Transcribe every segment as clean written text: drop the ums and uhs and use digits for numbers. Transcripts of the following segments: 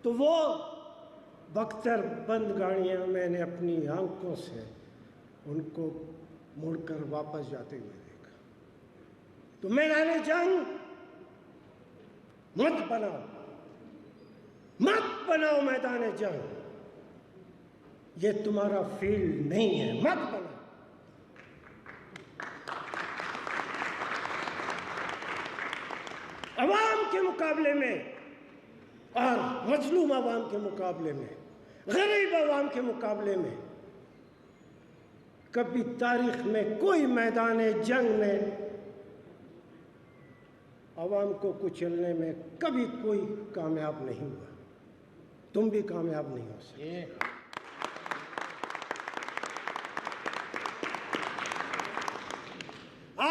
تو وہ بختر بند گاڑیاں میں نے اپنی آنکھوں سے ان کو مڑ کر واپس جاتے ہوئے دیکھا۔ تو میدان جنگ مت بناؤ، مت بناؤ میدان جنگ، یہ تمہارا فیلڈ نہیں ہے، مت بناؤ۔ عوام کے مقابلے میں اور مظلوم عوام کے مقابلے میں، غریب عوام کے مقابلے میں کبھی تاریخ میں کوئی میدان جنگ میں عوام کو کچلنے میں کبھی کوئی کامیاب نہیں ہوا۔ تم بھی کامیاب نہیں ہو سکتے۔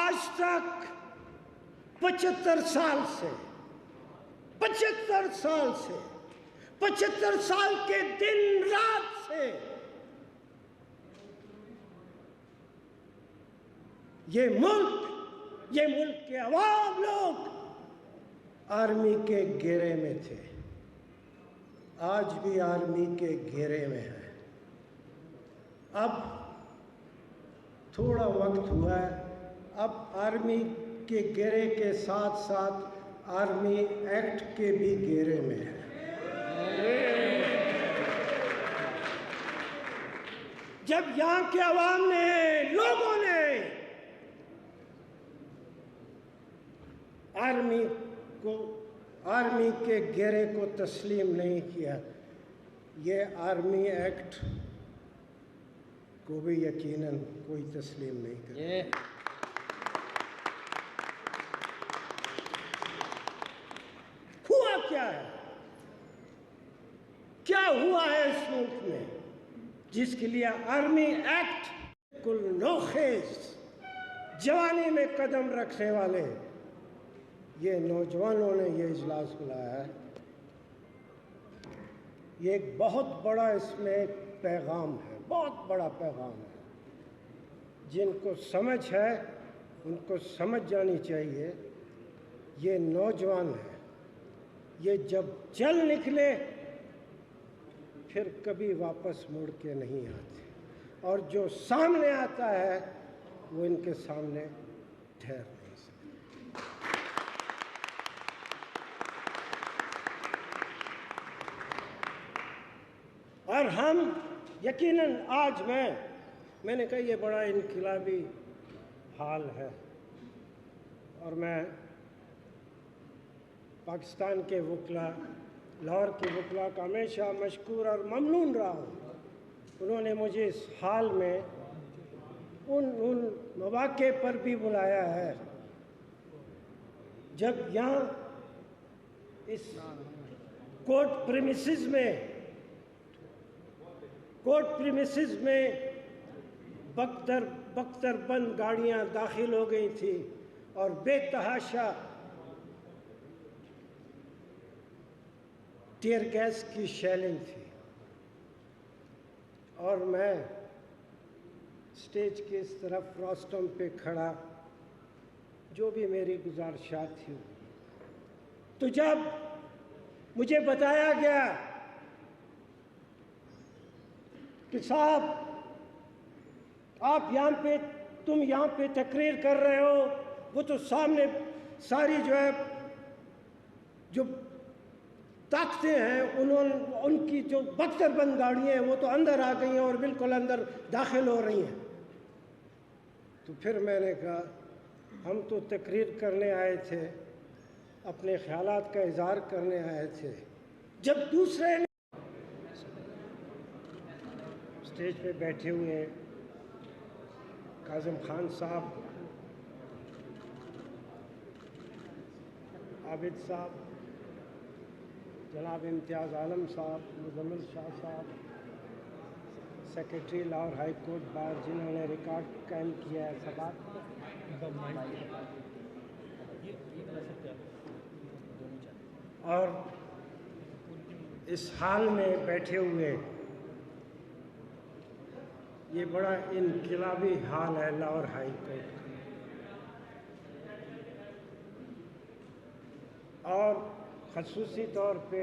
آج تک 75 سال سے 75 سال کے دن رات سے یہ ملک کے عوام لوگ آرمی کے گھیرے میں تھے، آج بھی آرمی کے گھیرے میں ہے۔ اب تھوڑا وقت ہوا ہے، اب آرمی کے گھیرے کے ساتھ ساتھ آرمی ایکٹ کے بھی گھیرے میں ہے۔ جب یہاں کے عوام نے، لوگوں نے آرمی کے گھیرے کو تسلیم نہیں کیا، یہ آرمی ایکٹ کو بھی یقیناً کوئی تسلیم نہیں کرتا۔ ہوا کیا ہے؟ کیا ہوا ہے اس ملک میں جس کے لیے آرمی ایکٹ کل نوخیز جوانی میں قدم رکھنے والے یہ نوجوانوں نے یہ اجلاس بلایا ہے؟ یہ ایک بہت بڑا اس میں ایک پیغام ہے، بہت بڑا پیغام ہے۔ جن کو سمجھ ہے ان کو سمجھ جانی چاہیے، یہ نوجوان ہیں، یہ جب چل نکلے پھر کبھی واپس مڑ کے نہیں آتے، اور جو سامنے آتا ہے وہ ان کے سامنے ٹھہر نہیں سکتا۔ اور ہم یقیناً آج میں نے کہا یہ بڑا انقلابی حال ہے، اور میں پاکستان کے وکلاء، لاہور کے وکلاء کا ہمیشہ مشکور اور ممنون رہا ہوں۔ انہوں نے مجھے اس حال میں ان مواقع پر بھی بلایا ہے جب یہاں اس کورٹ پریمیسز میں بختر بند گاڑیاں داخل ہو گئی تھی اور بے تحاشا ٹیئر گیس کی شیلنگ تھی، اور میں اسٹیج کے اس طرف روسٹم پہ کھڑا، جو بھی میری گزارشات تھی، تو جب مجھے بتایا گیا کہ صاحب تم یہاں پہ تقریر کر رہے ہو، وہ تو سامنے ساری جو طاقتیں ہیں ان کی جو بختر بند گاڑیاں ہیں وہ تو اندر آ گئی ہیں اور بالکل اندر داخل ہو رہی ہیں۔ تو پھر میں نے کہا ہم تو تقریر کرنے آئے تھے، اپنے خیالات کا اظہار کرنے آئے تھے۔ جب دوسرے اسٹیج پہ بیٹھے ہوئے کاظم خان صاحب، عابد صاحب، جناب امتیاز عالم صاحب، مزمل شاہ صاحب، secretary Lahore high court bar جنہوں نے ریکارڈ قائم کیا ہے سبات، اور اس حال میں بیٹھے ہوئے، یہ بڑا انقلابی حال ہے لاہور ہائی کورٹ کا، اور خصوصی طور پہ